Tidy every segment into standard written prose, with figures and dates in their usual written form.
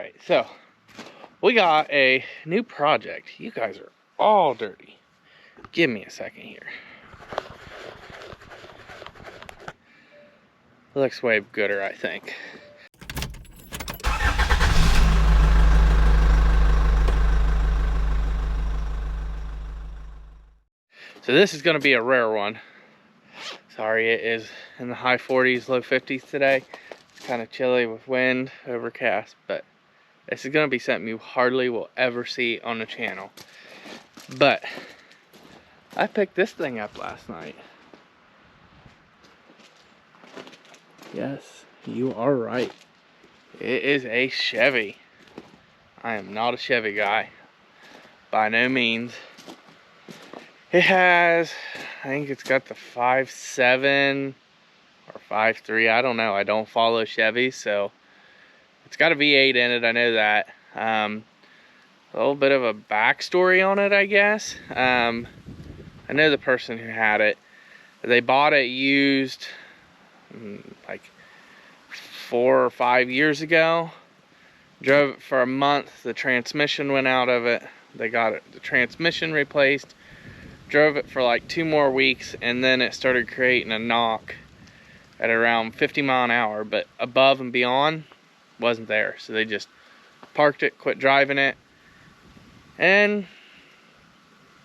Alright, so we got a new project. You guys are all dirty. Give me a second here. Looks way gooder, I think. So this is going to be a rare one. Sorry, it is in the high 40s, low 50s today. It's kind of chilly with wind, overcast, but this is going to be something you hardly will ever see on the channel. But I picked this thing up last night. Yes, you are right. It is a Chevy. I am not a Chevy guy, by no means. It has, I think it's got the 5.7 or 5.3, I don't know. I don't follow Chevy, so it's got a V8 in it, I know that. A little bit of a backstory on it, I guess. I know the person who had it. They bought it used like 4 or 5 years ago. Drove it for a month. The transmission went out of it. They got the transmission replaced. Drove it for like 2 more weeks, and then it started creating a knock at around 50 mile an hour, but above and beyond wasn't there. So they just parked it, quit driving it, and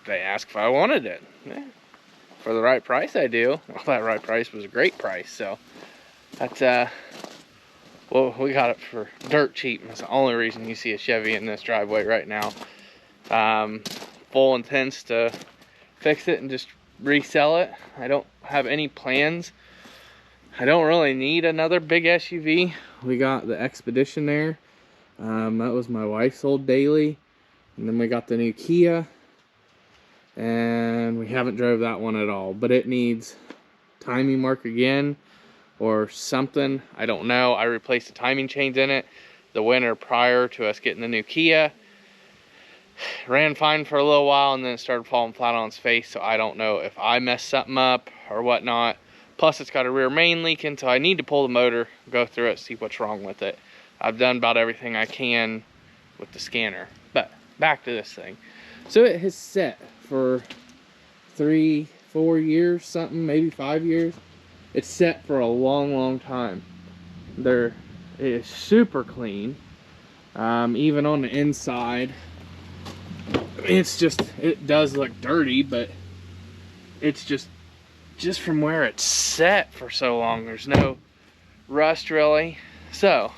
they asked if I wanted it. Yeah. For the right price, I do. Well, that right price was a great price, so that's well, we got it for dirt cheap. That's the only reason you see a Chevy in this driveway right now. Full intents to fix it and just resell it. I don't have any plans. I don't really need another big SUV. We got the Expedition there. That was my wife's old daily. And then we got the new Kia. And we haven't drove that one at all. But it needs timing mark again or something. I don't know. I replaced the timing chains in it the winter prior to us getting the new Kia. Ran fine for a little while, and then it started falling flat on its face, so I don't know if I messed something up or whatnot. Plus, it's got a rear main leaking, so I need to pull the motor, go through it, see what's wrong with it. I've done about everything I can with the scanner. But back to this thing. So it has set for 3-4 years, something, maybe 5 years. It's set for a long time. It is super clean. Even on the inside, it's just, it does look dirty, but it's just from where it's set for so long, there's no rust really. So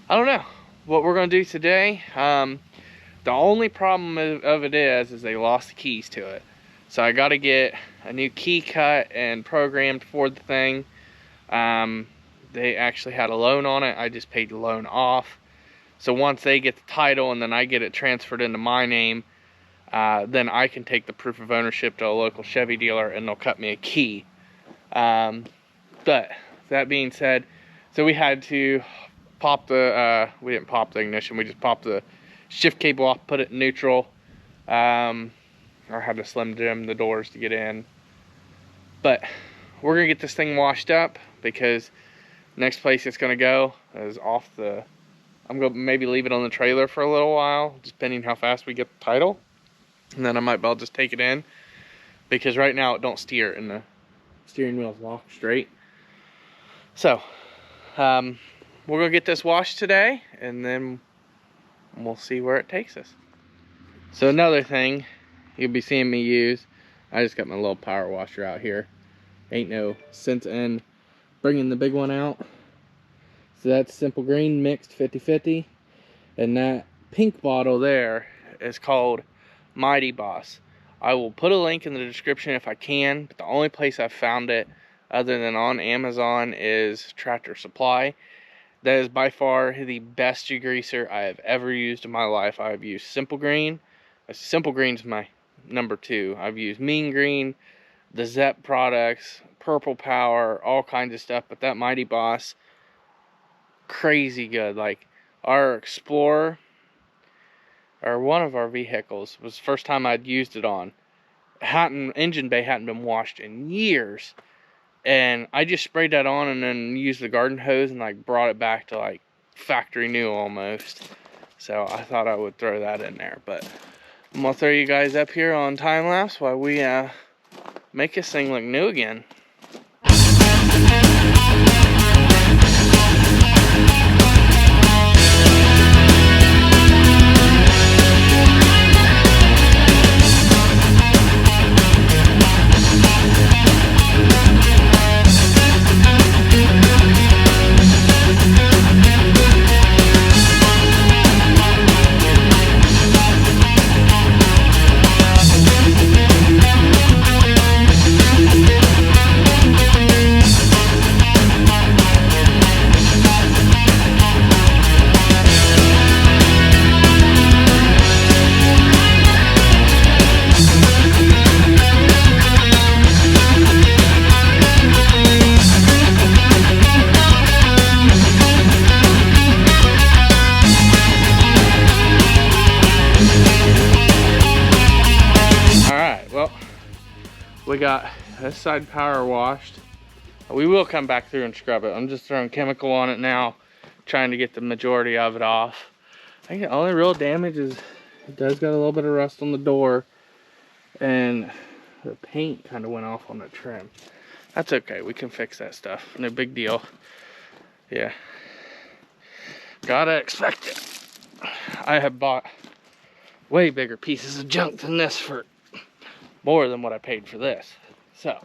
I don't know what we're gonna do today. The only problem of it is they lost the keys to it, so I got to get a new key cut and programmed for the thing. They actually had a loan on it. I just paid the loan off. So once they get the title and then I get it transferred into my name, then I can take the proof of ownership to a local Chevy dealer and they'll cut me a key. But that being said, so we had to pop the, we didn't pop the ignition, we just popped the shift cable off, put it in neutral. I had to slim jim the doors to get in. But we're gonna get this thing washed up because next place it's gonna go is off the, I'm going to maybe leave it on the trailer for a little while, depending how fast we get the title. And then I might be able to just take it in, because right now it don't steer and the steering wheel's locked straight. So, we're going to get this washed today, and then we'll see where it takes us. So another thing you'll be seeing me use, I just got my little power washer out here. Ain't no sense in bringing the big one out. So that's Simple Green mixed 50-50, and that pink bottle there is called Mighty Boss. I will put a link in the description if I can, but the only place I've found it other than on Amazon is Tractor Supply. That is by far the best degreaser I have ever used in my life. I've used Simple Green. Simple Green's my number 2. I've used Mean Green, the Zep products, Purple Power, all kinds of stuff, but that Mighty Boss, crazy good. Like our Explorer, or one of our vehicles, was the first time I'd used it on. Engine bay hadn't been washed in years, and I just sprayed that on and then used the garden hose and like brought it back to like factory new almost. So I thought I would throw that in there, but I'm gonna throw you guys up here on time lapse while we make this thing look new again. We got this side power washed. We will come back through and scrub it. I'm just throwing chemical on it now, trying to get the majority of it off. I think the only real damage is it does got a little bit of rust on the door, and the paint kind of went off on the trim. That's okay, we can fix that stuff. No big deal. Yeah, gotta expect it. I have bought way bigger pieces of junk than this for more than what I paid for this. So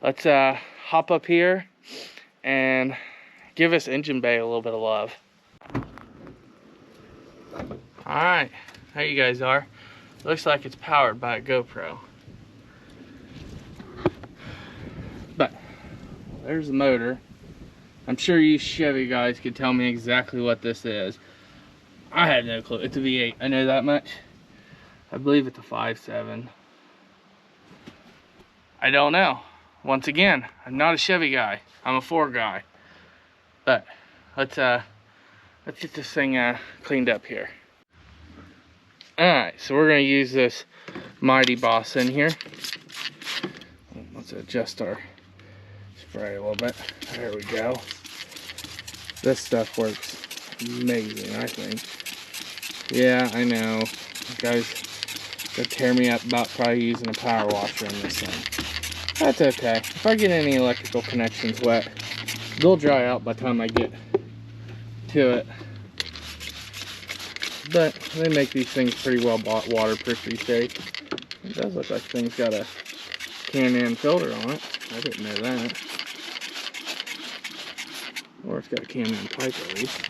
let's hop up here and give this engine bay a little bit of love. All right, there you guys are. Looks like it's powered by a GoPro, but there's the motor. I'm sure you Chevy guys could tell me exactly what this is. I had no clue. It's a V8, I know that much. I believe it's a 5.7. I don't know. Once again, I'm not a Chevy guy. I'm a Ford guy. But let's get this thing cleaned up here. Alright, so we're gonna use this Mighty Boss in here. Let's adjust our spray a little bit. There we go. This stuff works amazing, I think. Yeah, I know. You guys could tear me up about probably using a power washer in this thing. That's okay. If I get any electrical connections wet, they'll dry out by the time I get to it. But they make these things pretty well waterproof these days. It does look like the thing's got a Can-Am filter on it. I didn't know that. Or it's got a Can-Am pipe at least.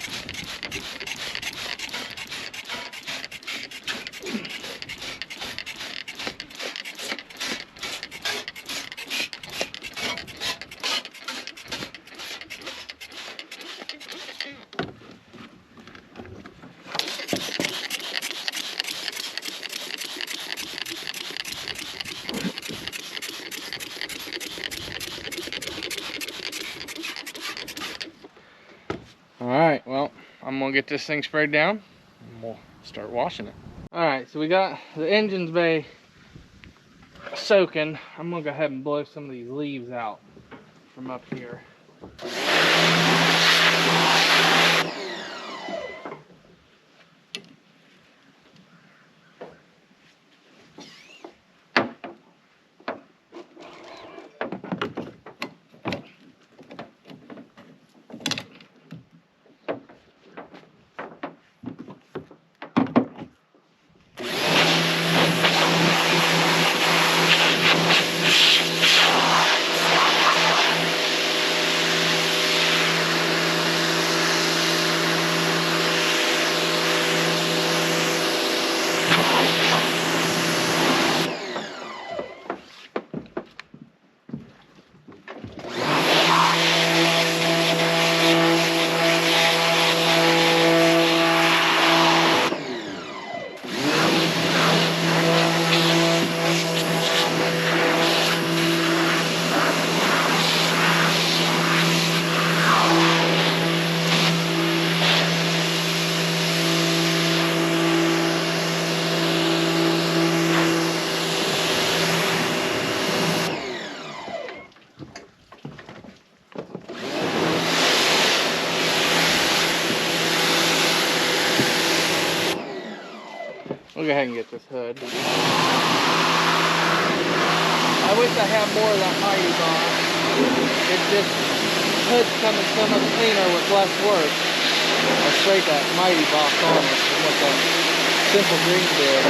Alright, well, I'm going to get this thing sprayed down and we'll start washing it. Alright, so we got the engine's bay soaking. I'm going to go ahead and blow some of these leaves out from up here. We'll go ahead and get this hood. I wish I had more of that Mighty Boss. It's just, hood's coming so much cleaner with less work. I sprayed that Mighty Boss on it from what that Simple Green did.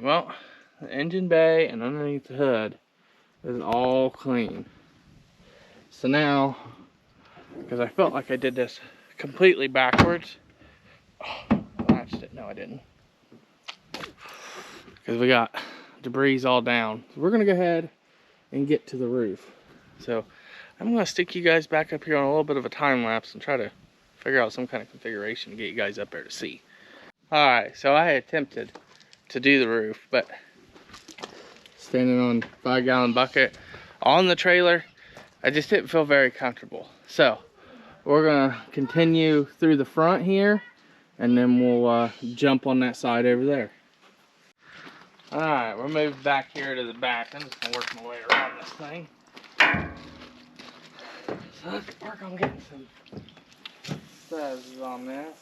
Well, the engine bay and underneath the hood is all clean. So now, because I felt like I did this completely backwards, I latched it. No, I didn't. Because we got debris all down. So we're going to go ahead and get to the roof. So I'm going to stick you guys back up here on a little bit of a time lapse and try to figure out some kind of configuration to get you guys up there to see. Alright, so I attempted to do the roof, but standing on 5-gallon bucket on the trailer, I just didn't feel very comfortable. So we're gonna continue through the front here and then we'll jump on that side over there. Alright, we're moved back here to the back. I'm just gonna work my way around this thing. So let's work on getting some sizes on this.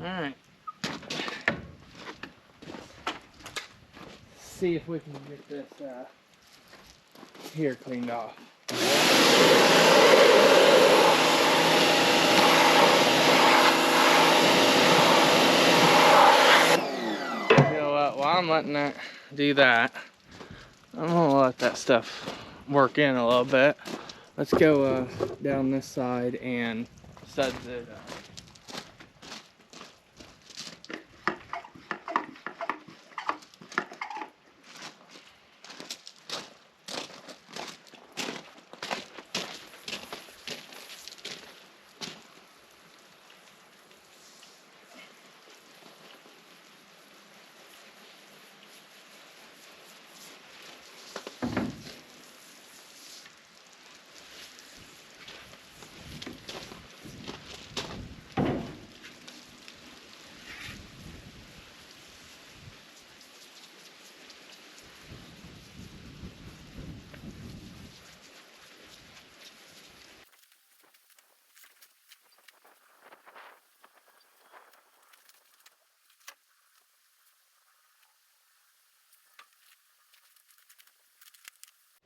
Alright. See if we can get this here cleaned off. You know what, while I'm letting that do that, I'm gonna let that stuff work in a little bit. Let's go down this side and suds it up.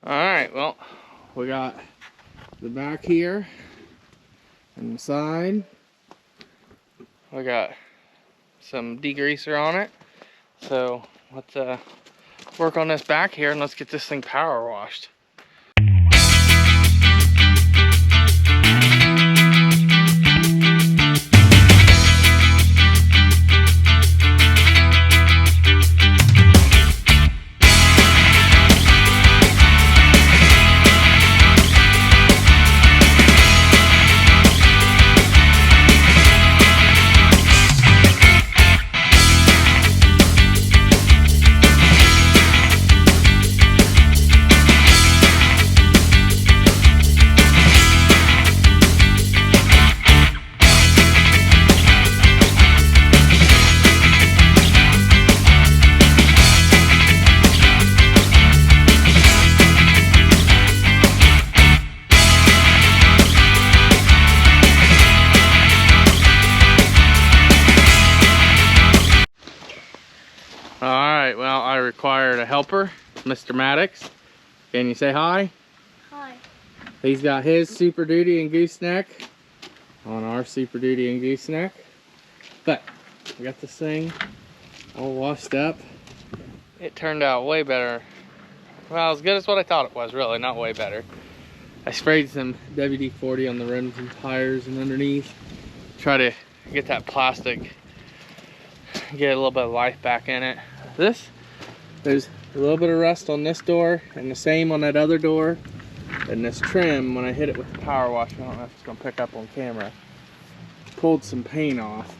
Alright, well, we got the back here and the side. We got some degreaser on it. So let's work on this back here and let's get this thing power washed. Alright, well, I required a helper, Mr. Maddox. Can you say hi? Hi. He's got his Super Duty and gooseneck on our Super Duty and gooseneck. But we got this thing all washed up. It turned out way better. Well, as good as what I thought it was, really, not way better. I sprayed some WD-40 on the rims and tires and underneath. Try to get that plastic, get a little bit of life back in it. There's a little bit of rust on this door and the same on that other door. And this trim, when I hit it with the power wash, I don't know if it's gonna pick up on camera, pulled some paint off.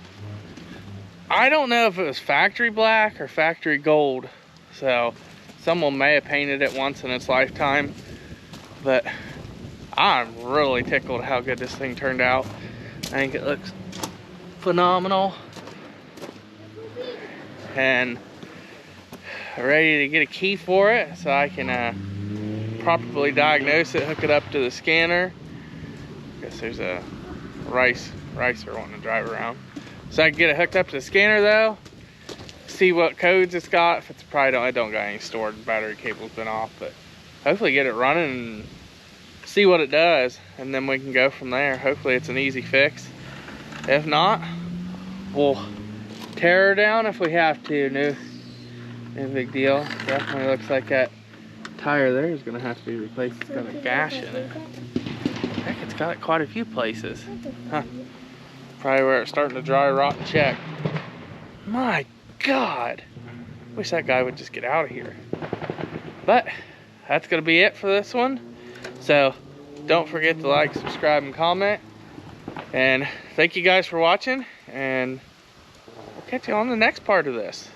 I don't know if it was factory black or factory gold. So someone may have painted it once in its lifetime, but I'm really tickled how good this thing turned out. I think it looks phenomenal. And ready to get a key for it so I can properly diagnose it, hook it up to the scanner. I guess there's a ricer wanting to drive around. So I can get it hooked up to the scanner though, see what codes it's got. If it's probably I don't got any stored, battery cable's been off, but hopefully get it running and see what it does, and then we can go from there. Hopefully it's an easy fix. If not, we'll tear her down if we have to. No big deal. Definitely looks like that tire there is gonna have to be replaced. It's got a gash in it. Heck, it's got it quite a few places. Huh. Probably where it's starting to dry, rot, and check. My God. Wish that guy would just get out of here. But that's gonna be it for this one. So don't forget to like, subscribe, and comment. And thank you guys for watching, and we'll catch you on the next part of this.